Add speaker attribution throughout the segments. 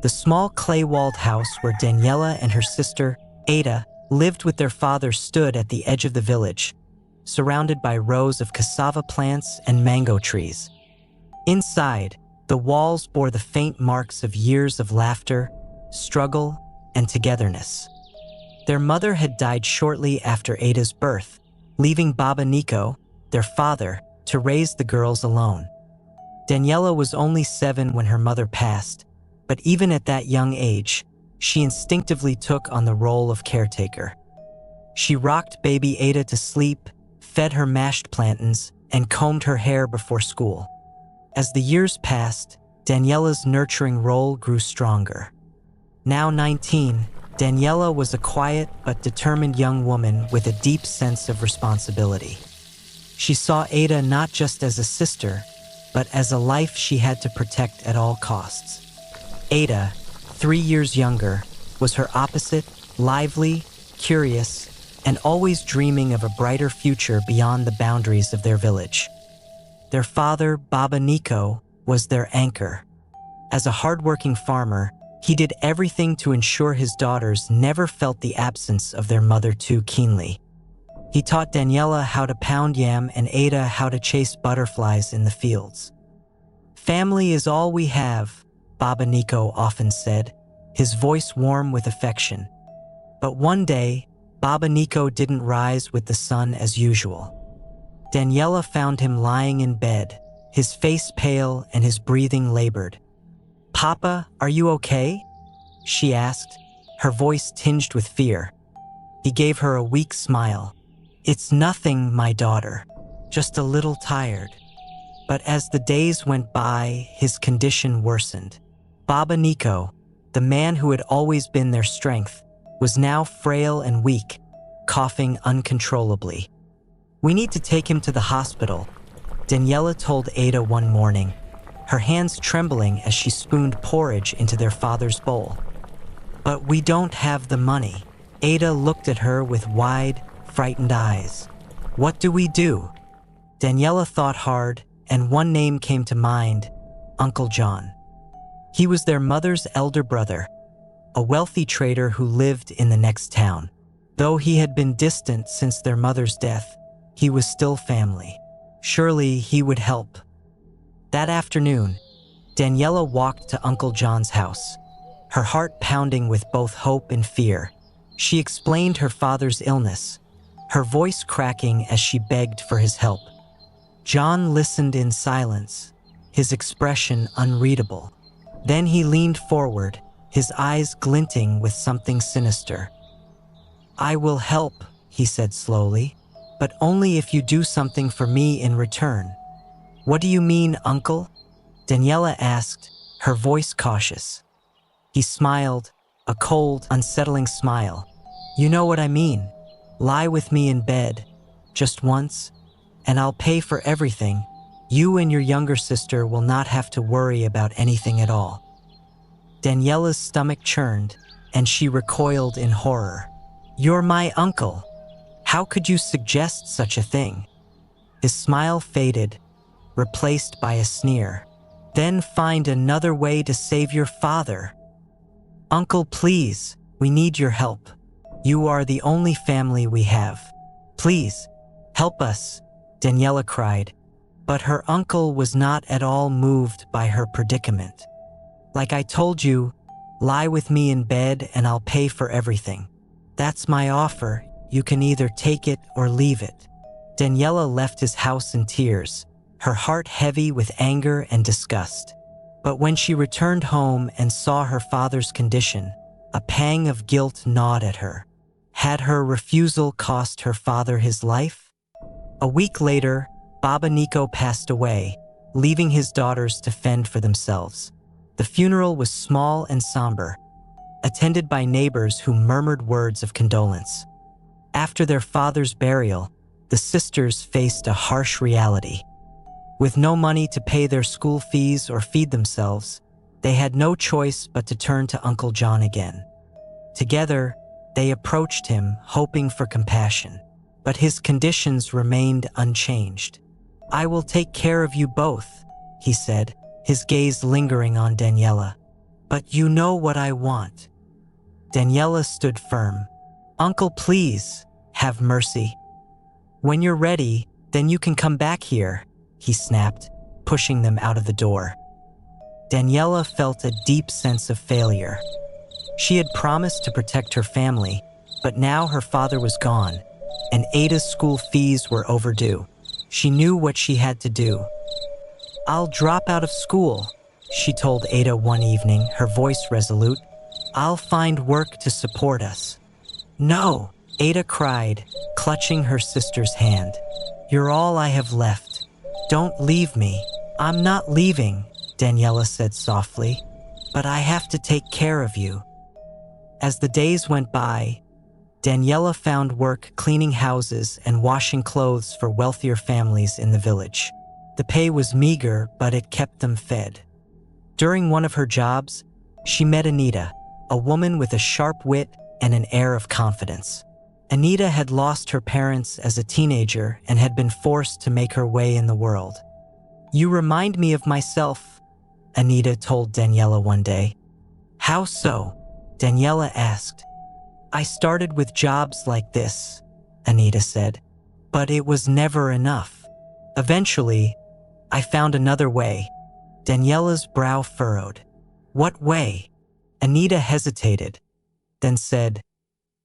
Speaker 1: the small clay-walled house where Daniela and her sister, Ada, lived with their father stood at the edge of the village, surrounded by rows of cassava plants and mango trees. Inside, the walls bore the faint marks of years of laughter, struggle, and togetherness. Their mother had died shortly after Ada's birth, leaving Baba Nico, their father, to raise the girls alone. Daniela was only 7 when her mother passed, but even at that young age, she instinctively took on the role of caretaker. She rocked baby Ada to sleep, fed her mashed plantains, and combed her hair before school. As the years passed, Daniela's nurturing role grew stronger. Now 19, Daniela was a quiet but determined young woman with a deep sense of responsibility. She saw Ada not just as a sister, but as a life she had to protect at all costs. Ada, 3 years younger, was her opposite, lively, curious, and always dreaming of a brighter future beyond the boundaries of their village. Their father, Baba Nico, was their anchor. As a hardworking farmer, he did everything to ensure his daughters never felt the absence of their mother too keenly. He taught Daniela how to pound yam and Ada how to chase butterflies in the fields. "Family is all we have," Baba Nico often said, his voice warm with affection. But one day, Baba Nico didn't rise with the sun as usual. Daniela found him lying in bed, his face pale and his breathing labored. "Papa, are you okay?" she asked, her voice tinged with fear. He gave her a weak smile. "It's nothing, my daughter, just a little tired." But as the days went by, his condition worsened. Baba Nico, the man who had always been their strength, was now frail and weak, coughing uncontrollably. "We need to take him to the hospital," Daniela told Ada one morning, her hands trembling as she spooned porridge into their father's bowl. "But we don't have the money." Ada looked at her with wide, frightened eyes. "What do we do?" Daniela thought hard, and one name came to mind: Uncle John. He was their mother's elder brother, a wealthy trader who lived in the next town. Though he had been distant since their mother's death, he was still family. Surely he would help. That afternoon, Daniela walked to Uncle John's house, her heart pounding with both hope and fear. She explained her father's illness, her voice cracking as she begged for his help. John listened in silence, his expression unreadable. Then he leaned forward, his eyes glinting with something sinister. "I will help," he said slowly, "but only if you do something for me in return." "What do you mean, Uncle?" Daniela asked, her voice cautious. He smiled, a cold, unsettling smile. "You know what I mean. Lie with me in bed, just once, and I'll pay for everything. You and your younger sister will not have to worry about anything at all." Daniela's stomach churned, and she recoiled in horror. "You're my uncle. How could you suggest such a thing?" His smile faded, replaced by a sneer. "Then find another way to save your father." "Uncle, please, we need your help. You are the only family we have. Please, help us," Daniela cried. But her uncle was not at all moved by her predicament. "Like I told you, lie with me in bed and I'll pay for everything. That's my offer. You can either take it or leave it." Daniela left his house in tears, her heart heavy with anger and disgust. But when she returned home and saw her father's condition, a pang of guilt gnawed at her. Had her refusal cost her father his life? A week later, Baba Nico passed away, leaving his daughters to fend for themselves. The funeral was small and somber, attended by neighbors who murmured words of condolence. After their father's burial, the sisters faced a harsh reality. With no money to pay their school fees or feed themselves, they had no choice but to turn to Uncle John again. Together, they approached him, hoping for compassion, but his conditions remained unchanged. "I will take care of you both," he said, his gaze lingering on Daniela. But you know what I want. Daniela stood firm. Uncle, please, have mercy. When you're ready, then you can come back here, he snapped, pushing them out of the door. Daniela felt a deep sense of failure. She had promised to protect her family, but now her father was gone, and Ada's school fees were overdue. She knew what she had to do. I'll drop out of school, she told Ada one evening, her voice resolute. I'll find work to support us. No, Ada cried, clutching her sister's hand. You're all I have left. Don't leave me. I'm not leaving, Daniela said softly, but I have to take care of you. As the days went by, Daniela found work cleaning houses and washing clothes for wealthier families in the village. The pay was meager, but it kept them fed. During one of her jobs, she met Anita, a woman with a sharp wit and an air of confidence. Anita had lost her parents as a teenager and had been forced to make her way in the world. You remind me of myself, Anita told Daniela one day. How so? Daniela asked. I started with jobs like this, Anita said, but it was never enough. Eventually, I found another way. Daniela's brow furrowed. What way? Anita hesitated, then said,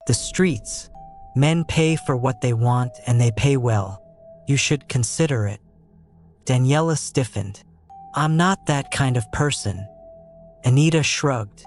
Speaker 1: the streets. Men pay for what they want and they pay well. You should consider it. Daniela stiffened. I'm not that kind of person. Anita shrugged.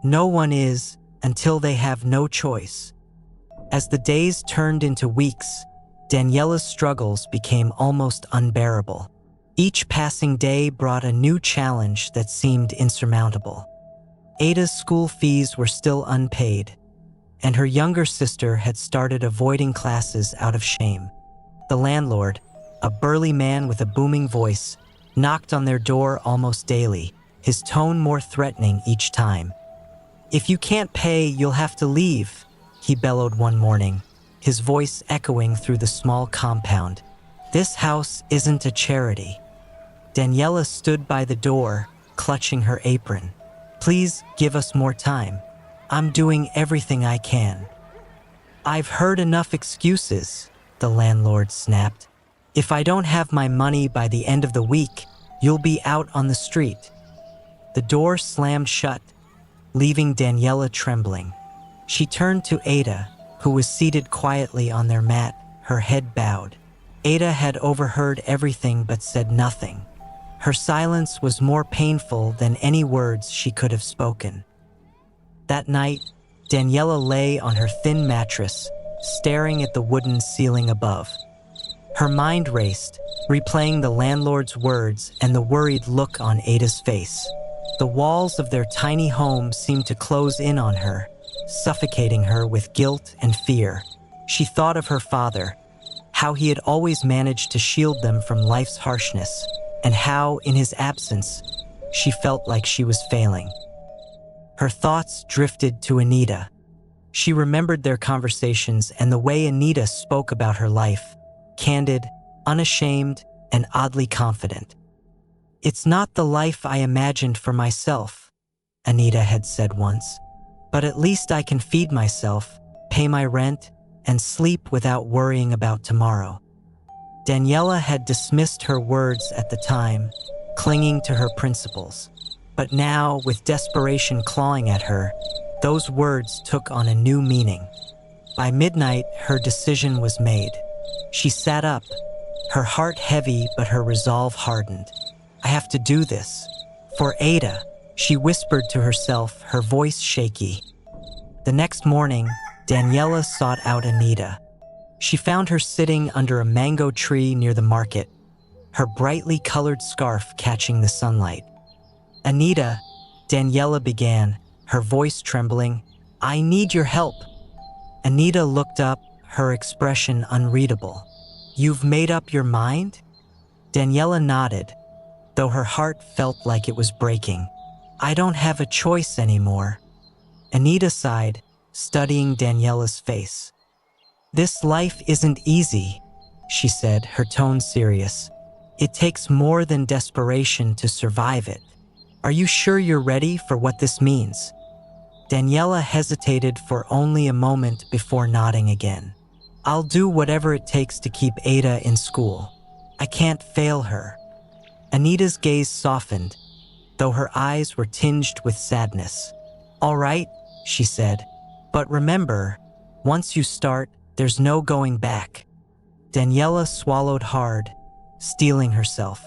Speaker 1: No one is until they have no choice. As the days turned into weeks, Daniela's struggles became almost unbearable. Each passing day brought a new challenge that seemed insurmountable. Ada's school fees were still unpaid, and her younger sister had started avoiding classes out of shame. The landlord, a burly man with a booming voice, knocked on their door almost daily, his tone more threatening each time. If you can't pay, you'll have to leave, he bellowed one morning, his voice echoing through the small compound. This house isn't a charity. Daniela stood by the door, clutching her apron. Please give us more time. I'm doing everything I can. I've heard enough excuses, the landlord snapped. If I don't have my money by the end of the week, you'll be out on the street. The door slammed shut, leaving Daniela trembling. She turned to Ada, who was seated quietly on their mat, her head bowed. Ada had overheard everything but said nothing. Her silence was more painful than any words she could have spoken. That night, Daniela lay on her thin mattress, staring at the wooden ceiling above. Her mind raced, replaying the landlord's words and the worried look on Ada's face. The walls of their tiny home seemed to close in on her, suffocating her with guilt and fear. She thought of her father, how he had always managed to shield them from life's harshness, and how, in his absence, she felt like she was failing. Her thoughts drifted to Anita. She remembered their conversations and the way Anita spoke about her life, candid, unashamed, and oddly confident. It's not the life I imagined for myself, Anita had said once, but at least I can feed myself, pay my rent, and sleep without worrying about tomorrow. Daniela had dismissed her words at the time, clinging to her principles. But now, with desperation clawing at her, those words took on a new meaning. By midnight, her decision was made. She sat up, her heart heavy but her resolve hardened. I have to do this. For Ada, she whispered to herself, her voice shaky. The next morning, Daniela sought out Anita. She found her sitting under a mango tree near the market, her brightly colored scarf catching the sunlight. Anita, Daniela began, her voice trembling, I need your help. Anita looked up, her expression unreadable. You've made up your mind? Daniela nodded, though her heart felt like it was breaking. I don't have a choice anymore. Anita sighed, studying Daniela's face. This life isn't easy, she said, her tone serious. It takes more than desperation to survive it. Are you sure you're ready for what this means? Daniela hesitated for only a moment before nodding again. I'll do whatever it takes to keep Ada in school. I can't fail her. Anita's gaze softened, though her eyes were tinged with sadness. All right, she said, but remember, once you start, there's no going back. Daniela swallowed hard, steeling herself.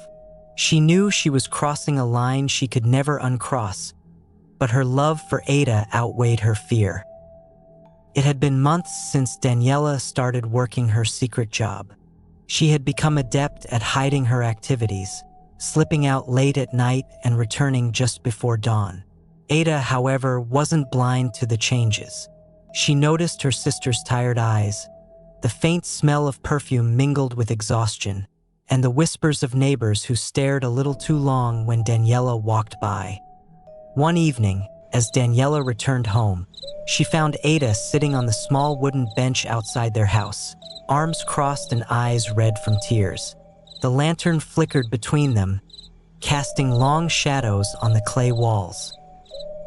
Speaker 1: She knew she was crossing a line she could never uncross, but her love for Ada outweighed her fear. It had been months since Daniela started working her secret job. She had become adept at hiding her activities, slipping out late at night and returning just before dawn. Ada, however, wasn't blind to the changes. She noticed her sister's tired eyes, the faint smell of perfume mingled with exhaustion, and the whispers of neighbors who stared a little too long when Daniela walked by. One evening, as Daniela returned home, she found Ada sitting on the small wooden bench outside their house, arms crossed and eyes red from tears. The lantern flickered between them, casting long shadows on the clay walls.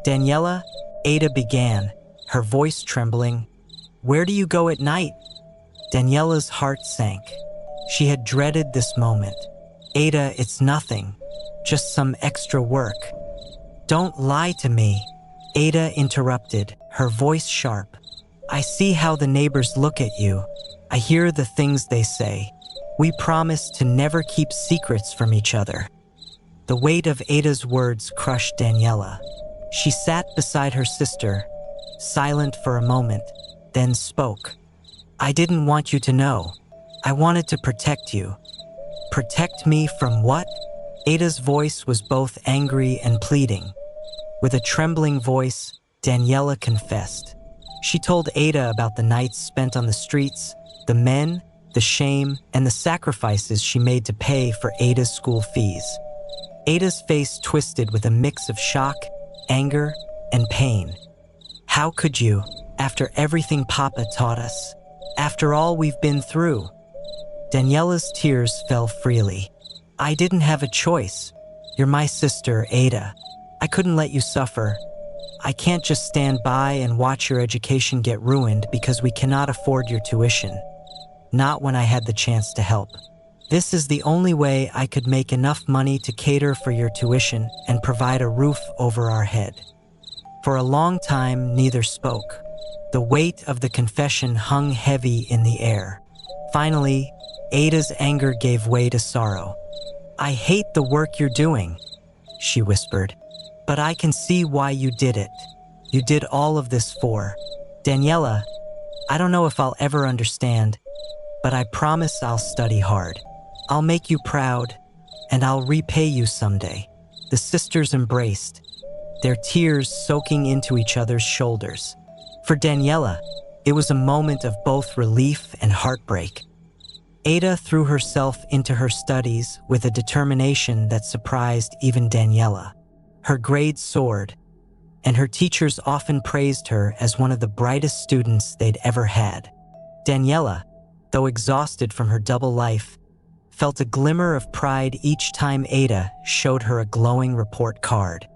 Speaker 1: Daniela, Ada began, her voice trembling. Where do you go at night? Daniela's heart sank. She had dreaded this moment. Ada, it's nothing, just some extra work. Don't lie to me, Ada interrupted, her voice sharp. I see how the neighbors look at you. I hear the things they say. We promise to never keep secrets from each other. The weight of Ada's words crushed Daniela. She sat beside her sister, silent for a moment, then spoke. I didn't want you to know. I wanted to protect you. Protect me from what? Ada's voice was both angry and pleading. With a trembling voice, Daniela confessed. She told Ada about the nights spent on the streets, the men, the shame, and the sacrifices she made to pay for Ada's school fees. Ada's face twisted with a mix of shock, anger, and pain. How could you, after everything Papa taught us? After all we've been through? Daniela's tears fell freely. I didn't have a choice. You're my sister, Ada. I couldn't let you suffer. I can't just stand by and watch your education get ruined because we cannot afford your tuition. Not when I had the chance to help. This is the only way I could make enough money to cater for your tuition and provide a roof over our head. For a long time, neither spoke. The weight of the confession hung heavy in the air. Finally, Ada's anger gave way to sorrow. I hate the work you're doing, she whispered, but I can see why you did it. You did all of this for Daniela. I don't know if I'll ever understand, but I promise I'll study hard. I'll make you proud, and I'll repay you someday. The sisters embraced, their tears soaking into each other's shoulders. For Daniela, it was a moment of both relief and heartbreak. Ada threw herself into her studies with a determination that surprised even Daniela. Her grades soared, and her teachers often praised her as one of the brightest students they'd ever had. Daniela, though exhausted from her double life, felt a glimmer of pride each time Ada showed her a glowing report card.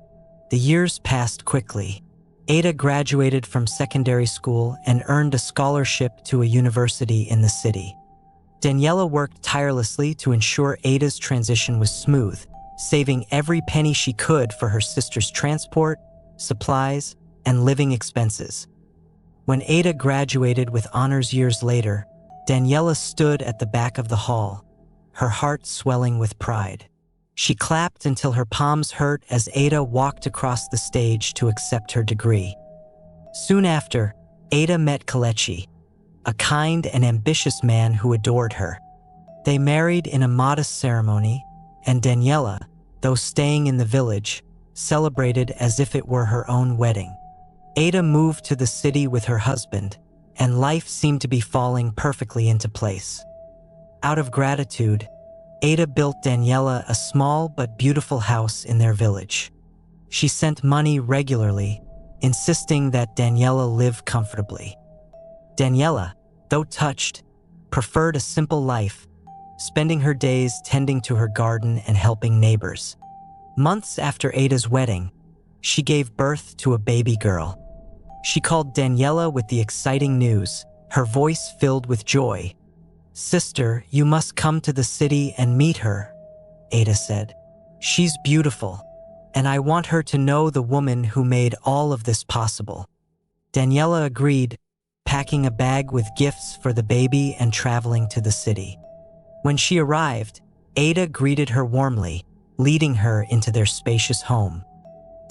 Speaker 1: The years passed quickly. Ada graduated from secondary school and earned a scholarship to a university in the city. Daniela worked tirelessly to ensure Ada's transition was smooth, saving every penny she could for her sister's transport, supplies, and living expenses. When Ada graduated with honors years later, Daniela stood at the back of the hall, her heart swelling with pride. She clapped until her palms hurt as Ada walked across the stage to accept her degree. Soon after, Ada met Kelechi, a kind and ambitious man who adored her. They married in a modest ceremony, and Daniela, though staying in the village, celebrated as if it were her own wedding. Ada moved to the city with her husband, and life seemed to be falling perfectly into place. Out of gratitude, Ada built Daniela a small but beautiful house in their village. She sent money regularly, insisting that Daniela live comfortably. Daniela, though touched, preferred a simple life, spending her days tending to her garden and helping neighbors. Months after Ada's wedding, she gave birth to a baby girl. She called Daniela with the exciting news, her voice filled with joy. "Sister, you must come to the city and meet her," Ada said. "She's beautiful, and I want her to know the woman who made all of this possible." Daniela agreed, packing a bag with gifts for the baby and traveling to the city. When she arrived, Ada greeted her warmly, leading her into their spacious home.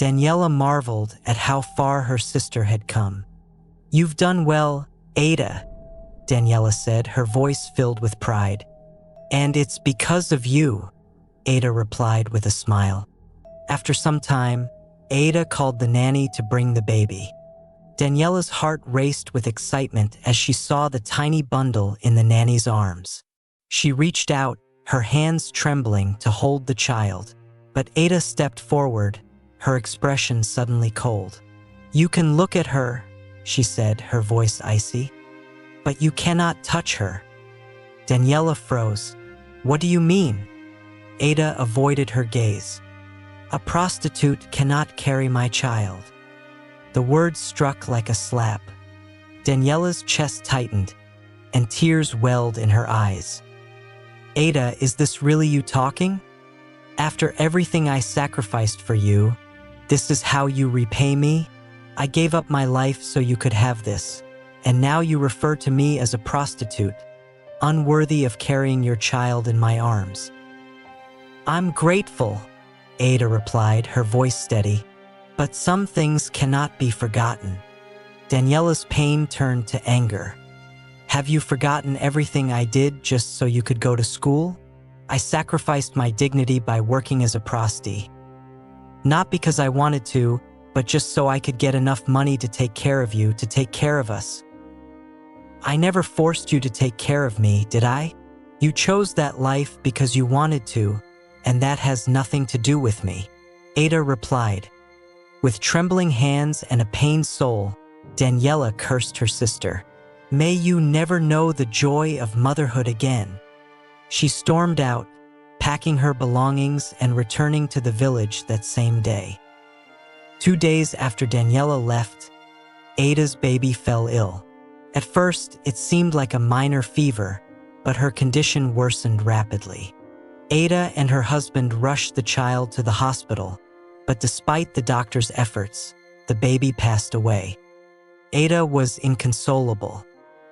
Speaker 1: Daniela marveled at how far her sister had come. "You've done well, Ada," Daniela said, her voice filled with pride. "And it's because of you," Ada replied with a smile. After some time, Ada called the nanny to bring the baby. Daniela's heart raced with excitement as she saw the tiny bundle in the nanny's arms. She reached out, her hands trembling, to hold the child, but Ada stepped forward, her expression suddenly cold. "You can look at her," she said, her voice icy, "but you cannot touch her." Daniela froze. "What do you mean?" Ada avoided her gaze. "A prostitute cannot carry my child." The words struck like a slap. Daniela's chest tightened, and tears welled in her eyes. "Ada, is this really you talking? After everything I sacrificed for you, this is how you repay me? I gave up my life so you could have this, and now you refer to me as a prostitute, unworthy of carrying your child in my arms." "I'm grateful," Ada replied, her voice steady, "but some things cannot be forgotten." Daniela's pain turned to anger. "Have you forgotten everything I did just so you could go to school? I sacrificed my dignity by working as a prosti. Not because I wanted to, but just so I could get enough money to take care of you, to take care of us. I never forced you to take care of me, did I? You chose that life because you wanted to, and that has nothing to do with me," Ada replied. With trembling hands and a pained soul, Daniela cursed her sister. "May you never know the joy of motherhood again." She stormed out, packing her belongings and returning to the village that same day. 2 days after Daniela left, Ada's baby fell ill. At first, it seemed like a minor fever, but her condition worsened rapidly. Ada and her husband rushed the child to the hospital, but despite the doctor's efforts, the baby passed away. Ada was inconsolable.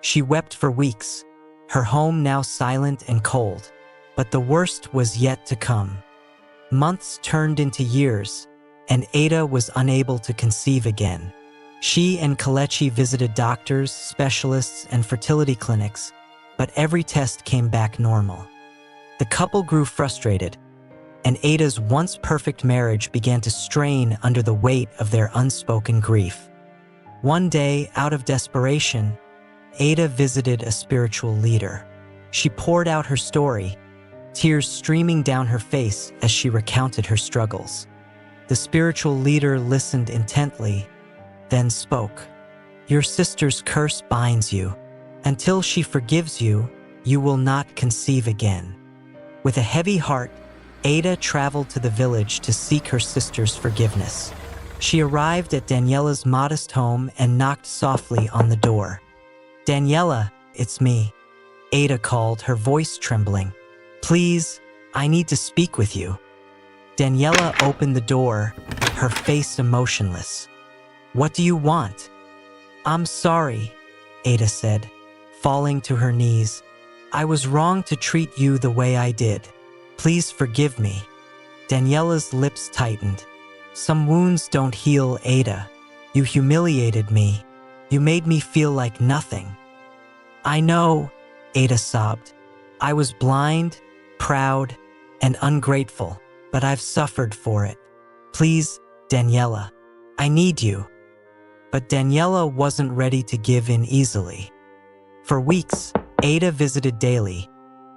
Speaker 1: She wept for weeks, her home now silent and cold, but the worst was yet to come. Months turned into years, and Ada was unable to conceive again. She and Kalechi visited doctors, specialists, and fertility clinics, but every test came back normal. The couple grew frustrated, and Ada's once perfect marriage began to strain under the weight of their unspoken grief. One day, out of desperation, Ada visited a spiritual leader. She poured out her story, tears streaming down her face as she recounted her struggles. The spiritual leader listened intently, then spoke. "Your sister's curse binds you. Until she forgives you, you will not conceive again." With a heavy heart, Ada traveled to the village to seek her sister's forgiveness. She arrived at Daniela's modest home and knocked softly on the door. "Daniela, it's me," Ada called, her voice trembling. "Please, I need to speak with you." Daniela opened the door, her face emotionless. "What do you want?" "I'm sorry," Ada said, falling to her knees. "I was wrong to treat you the way I did. Please forgive me." Daniela's lips tightened. "Some wounds don't heal, Ada. You humiliated me. You made me feel like nothing." "I know," Ada sobbed. "I was blind, proud, and ungrateful, but I've suffered for it. Please, Daniela, I need you." But Daniela wasn't ready to give in easily. For weeks, Ada visited daily,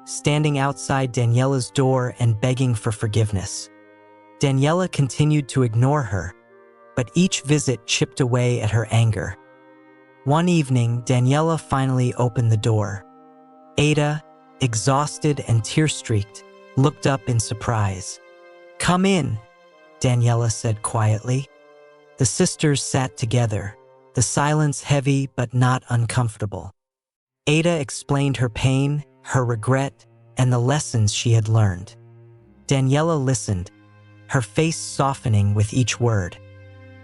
Speaker 1: standing outside Daniela's door and begging for forgiveness. Daniela continued to ignore her, but each visit chipped away at her anger. One evening, Daniela finally opened the door. Ada, exhausted and tear-streaked, looked up in surprise. "Come in," Daniela said quietly. The sisters sat together, the silence heavy but not uncomfortable. Ada explained her pain, her regret, and the lessons she had learned. Daniela listened, her face softening with each word.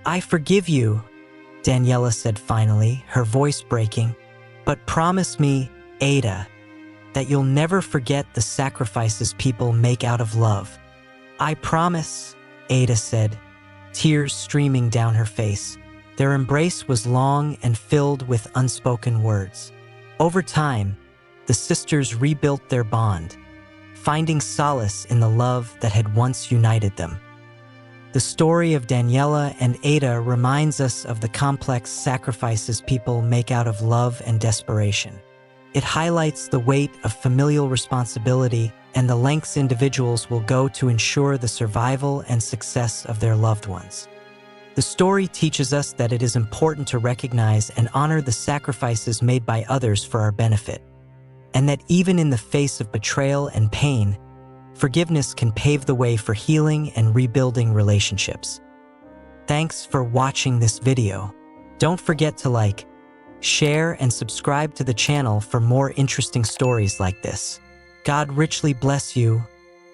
Speaker 1: "I forgive you," Daniela said finally, her voice breaking. "But promise me, Ada, that you'll never forget the sacrifices people make out of love." "I promise," Ada said, tears streaming down her face. Their embrace was long and filled with unspoken words. Over time, the sisters rebuilt their bond, finding solace in the love that had once united them. The story of Daniela and Ada reminds us of the complex sacrifices people make out of love and desperation. It highlights the weight of familial responsibility and the lengths individuals will go to ensure the survival and success of their loved ones. The story teaches us that it is important to recognize and honor the sacrifices made by others for our benefit, and that even in the face of betrayal and pain, forgiveness can pave the way for healing and rebuilding relationships. Thanks for watching this video. Don't forget to like, share, and subscribe to the channel for more interesting stories like this. God richly bless you.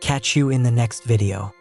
Speaker 1: Catch you in the next video.